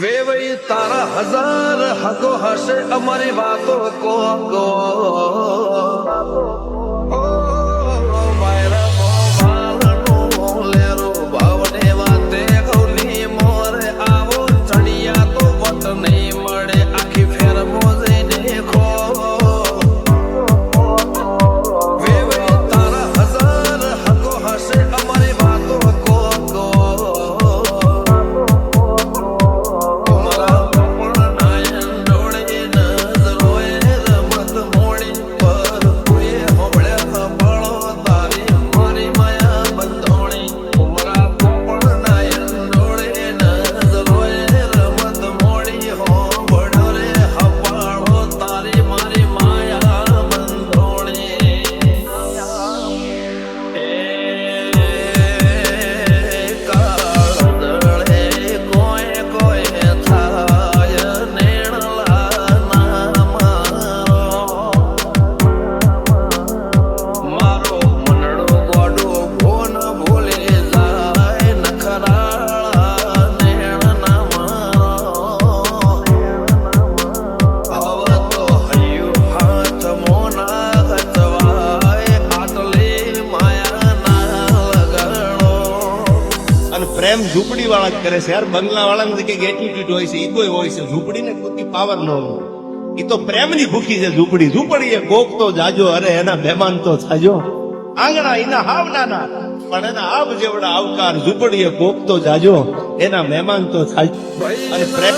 વેવઈ તારા હજાર હકો હશે અમારી વાતો કો નહીં મળે આખી ફેર મોજે દેખો વેવઈ તારા હજાર હકો હશે અમારી વાતો કો પ્રેમ ઝૂંપડી વાળા જ કરે છે યાર. બંગલા વાળાની કઈક એટીટ્યુડ હોય છે, ઈગો હોય છે. ઝૂંપડી ને કોઈ પાવર ન હોય. એ તો પ્રેમની ભૂખી છે ઝૂંપડી. ઝૂંપડી એ કોક તો જાજો, અરે એના મહેમાન તો થાજો. આંગણા એના હાવ નાના, પણ એના આબ જેવડા આવકાર. ઝૂંપડી એ કોક તો જાજો, એના મહેમાન તો થાજો. અને પ્રેમ